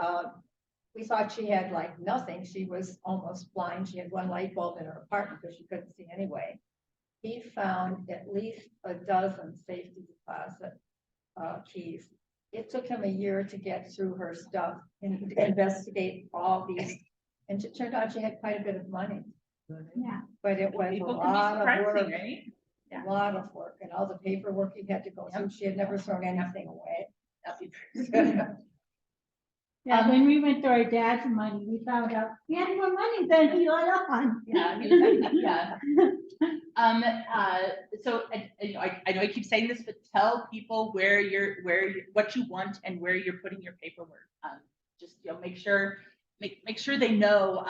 we thought she had like nothing. She was almost blind. She had one light bulb in her apartment because she couldn't see anyway. He found at least a dozen safety deposit keys. It took him a year to get through her stuff and investigate all these. And it turned out she had quite a bit of money.
Yeah.
But it was a
People can be
lot of work.
surprising, right?
A lot of work and all the paperwork he had to go through. She had never thrown anything away.
Yeah, when we went through our dad's money, we found out he had more money than he let on.
Yeah. So I know I keep saying this, but tell people what you want and where you're putting your paperwork. Just make sure they know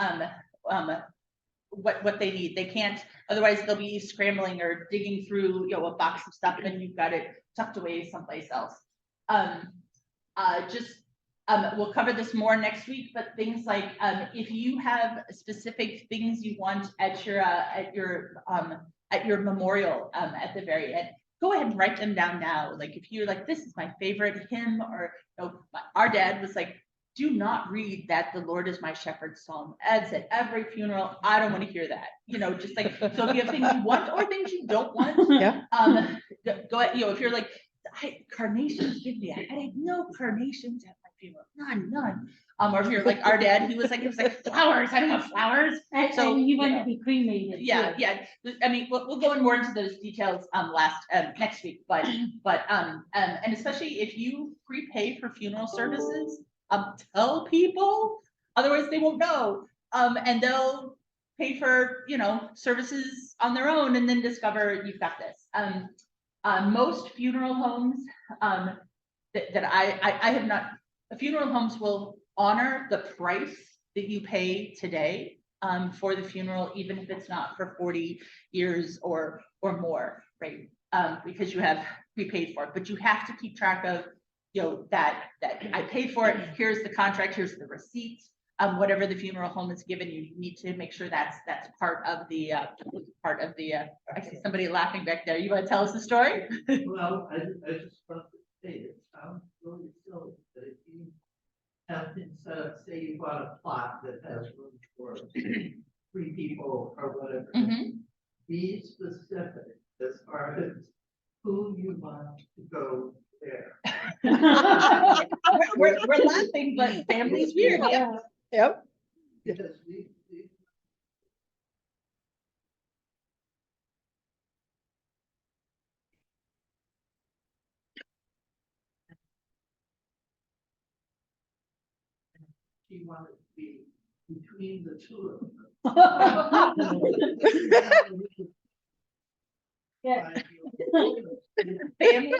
what they need. They can't, otherwise they'll be scrambling or digging through a box of stuff and you've got it tucked away someplace else. Just we'll cover this more next week, but things like, if you have specific things you want at your memorial, at the very end, go ahead and write them down now. Like, if you're like, this is my favorite hymn, or, you know, our dad was like, do not read that the Lord is my shepherd psalm. Ed said, every funeral, I don't want to hear that. You know, just like, so if you have things you want or things you don't want,
Yeah.
go ahead, you know, if you're like, carnations give me a headache, no carnations at my funeral, none. Or if you're like our dad, he was like flowers, I don't want flowers.
And,
So,
and you want
know,
to be cremated.
yeah,
too.
yeah. I mean, we'll go in more into those details next week, but and especially if you prepay for funeral services, tell people, otherwise they won't know. And they'll pay for, you know, services on their own and then discover you've got this. Most funeral homes that I have not, funeral homes will honor the price that you pay today for the funeral, even if it's not for 40 years or more, right? Because you have prepaid for it, but you have to keep track of, you know, that I paid for it. Here's the contract. Here's the receipt. Whatever the funeral home has given you, you need to make sure that's part of the I see somebody laughing back there. You want to tell us the story?
Well, I just want to say it sounds really silly, but if you have things set up, say you bought a plot that has room for 3 people or whatever, be specific as far as who you want to go there.
we're laughing, but family's weird. Yeah.
Yep.
Because she wanted to be between the two of them.
Yeah.
Family.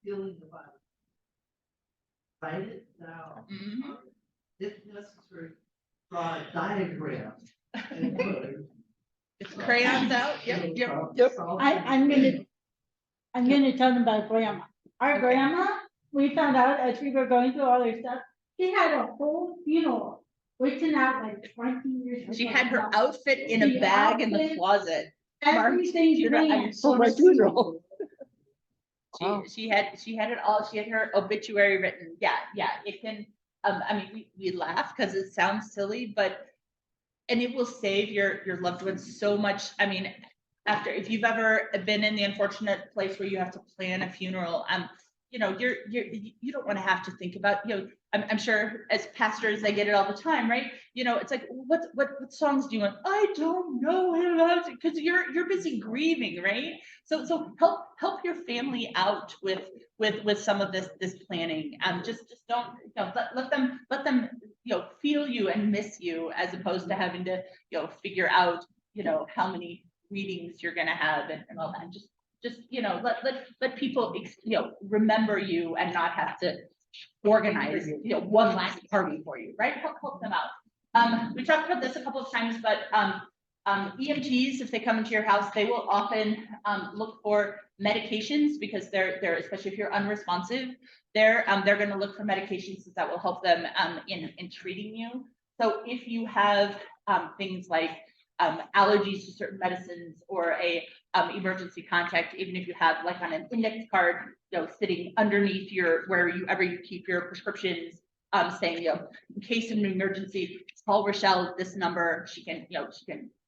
Feeling about it. Write it down. If necessary, draw a diagram. And put it.
It's crayons out. Yep.
I'm gonna tell them about grandma. Our grandma, we found out as we were going through all her stuff, she had a whole funeral written out like 20 years.
She
before
had her
that.
outfit in a
The
bag in the
outfit,
closet.
Everything planned.
For my funeral. Wow.
She had it all. She had her obituary written. Yeah. It can. I mean, we laugh because it sounds silly, and it will save your loved ones so much. I mean, if you've ever been in the unfortunate place where you have to plan a funeral, you know, you don't want to have to think about, you know, I'm sure as pastors, I get it all the time, right? You know, it's like, what songs do you want? I don't know, because you're busy grieving, right? So help your family out with some of this planning. Just don't, you know, let them, you know, feel you and miss you, as opposed to having to, you know, figure out, you know, how many readings you're gonna have and all that. Just, you know, let people, you know, remember you and not have to organize, you know, one last party for you, right? Help them out. We talked about this a couple of times, but EMTs, if they come into your house, they will often look for medications, because they're especially if you're unresponsive, they're going to look for medications that will help them in treating you. So if you have things like allergies to certain medicines, or a emergency contact, even if you have like on an index card, you know, sitting underneath wherever you keep your prescriptions, saying, you know, in case of an emergency, call Rochelle at this number. She can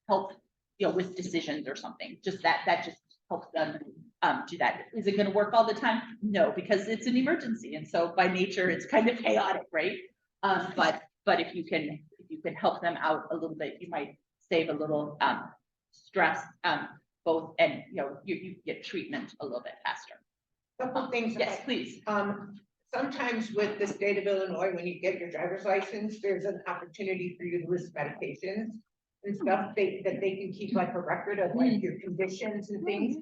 help, you know, with decisions or something. Just that just helps them do that. Is it going to work all the time? No, because it's an emergency, and so by nature it's kind of chaotic, right? But if you can help them out a little bit, you might save a little stress, both, and you know, you get treatment a little bit faster.
Couple things.
Yes, please.
Sometimes with the state of Illinois, when you get your driver's license, there's an opportunity for you to list medications and stuff that they can keep like a record of like your conditions and things.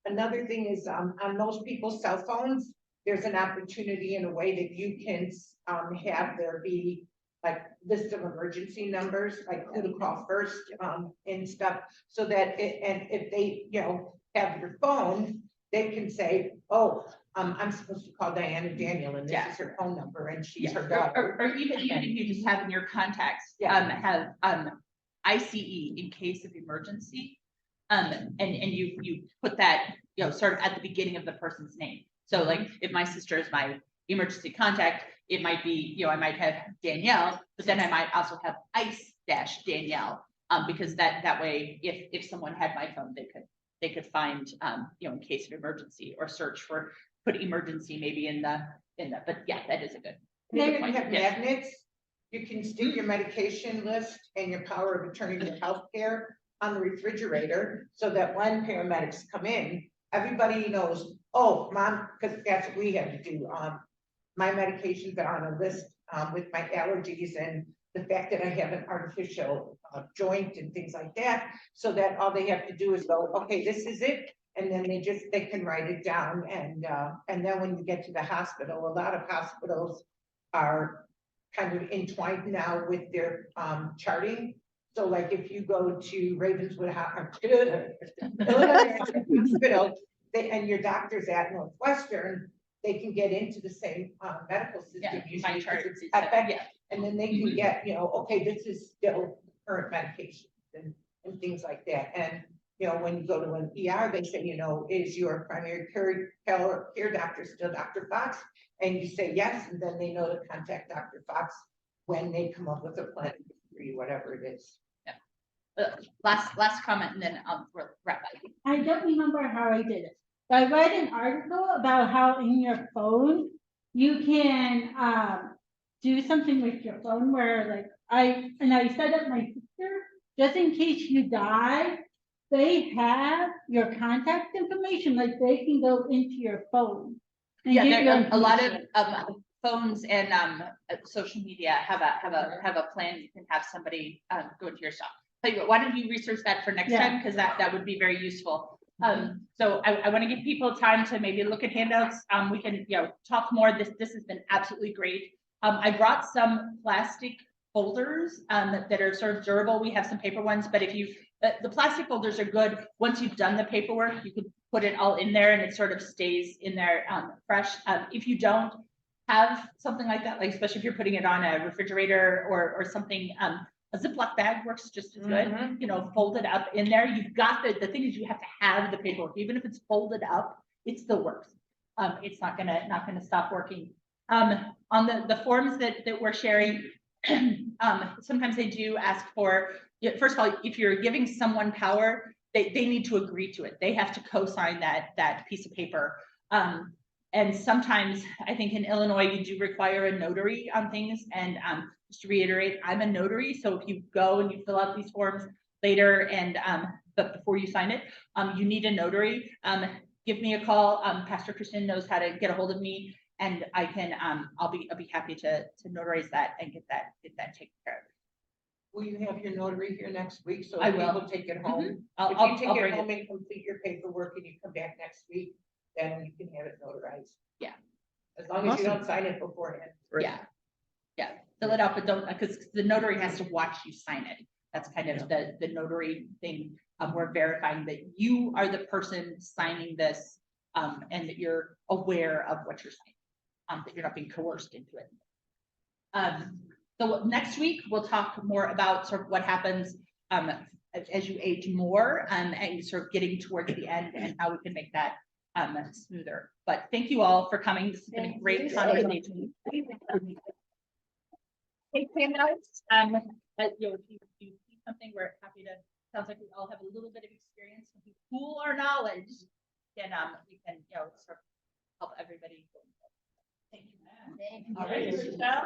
Another thing is on most people's cell phones, there's an opportunity in a way that you can have there be like list of emergency numbers, like who to call first, and stuff, so that and if they, you know, have your phone, they can say, oh, I'm supposed to call Diana Daniel and this is her phone number and she's her daughter.
Or even if you just have in your contacts, have ICE in case of emergency. And you put that, sort of at the beginning of the person's name. So like if my sister is my emergency contact, it might be, I might have Danielle, but then I might also have ICE-Danielle. Because that way, if someone had my phone, they could find, in case of emergency or search for, put emergency maybe in the, but yeah, that is a good.
Then if you have magnets, you can stick your medication list and your power of attorney to healthcare on the refrigerator, so that when paramedics come in, everybody knows, oh, mom, because that's what we had to do. My medications are on a list with my allergies and the fact that I have an artificial joint and things like that, so that all they have to do is go, okay, this is it. And then they can write it down. And then when you get to the hospital, a lot of hospitals are kind of entwined now with their charting. So like if you go to Ravenswood Hospital, and your doctor's at Northwestern, they can get into the same medical system. Usually because it's Epic, and then they can get, okay, this is still current medication and things like that. And when you go to an ER, they say, is your primary care doctor still Dr. Fox? And you say yes, and then they know to contact Dr. Fox when they come up with a plan for you, whatever it is.
Last comment, and then I'll wrap up.
I don't remember how I did it. I read an article about how in your phone, you can do something with your phone where like I set up my sister, just in case you die, they have your contact information, like they can go into your phone.
Yeah, there a lot of phones and social media have a plan. You can have somebody go into your stuff. Why don't you research that for next time? Because that would be very useful. So I want to give people time to maybe look at handouts. We can talk more. This has been absolutely great. I brought some plastic folders that are sort of durable. We have some paper ones, but if you the plastic folders are good. Once you've done the paperwork, you can put it all in there and it sort of stays in there fresh. If you don't have something like that, like especially if you're putting it on a refrigerator or something, a Ziploc bag works just as good, folded up in there. You've got the thing is you have to have the paperwork, even if it's folded up, it still works. It's not gonna stop working. On the forms that we're sharing, sometimes they do ask for, first of all, if you're giving someone power, they need to agree to it. They have to co-sign that piece of paper. And sometimes I think in Illinois, you do require a notary on things. And just to reiterate, I'm a notary. So if you go and you fill out these forms later and but before you sign it, you need a notary. Give me a call. Pastor Christian knows how to get a hold of me, and I can I'll be happy to notarize that and get that taken care of.
Will you have your notary here next week? So
I will.
people take it home.
I'll
If you take
bring
it home and complete your paperwork and you come back next week, then you can have it notarized.
Yeah.
As long as you don't sign it beforehand.
Yeah. Fill it out, but don't, because the notary has to watch you sign it. That's kind of the notary thing. We're verifying that you are the person signing this, and that you're aware of what you're signing, that you're not being coerced into it. So next week we'll talk more about sort of what happens as you age more, and sort of getting towards the end and how we can make that smoother. But thank you all for coming. This has been a great conversation. Hey, handouts. If you see something, we're happy to. Sounds like we all have a little bit of experience. If we pool our knowledge, then we can sort of help everybody. Thank you.
Thank you.
All right.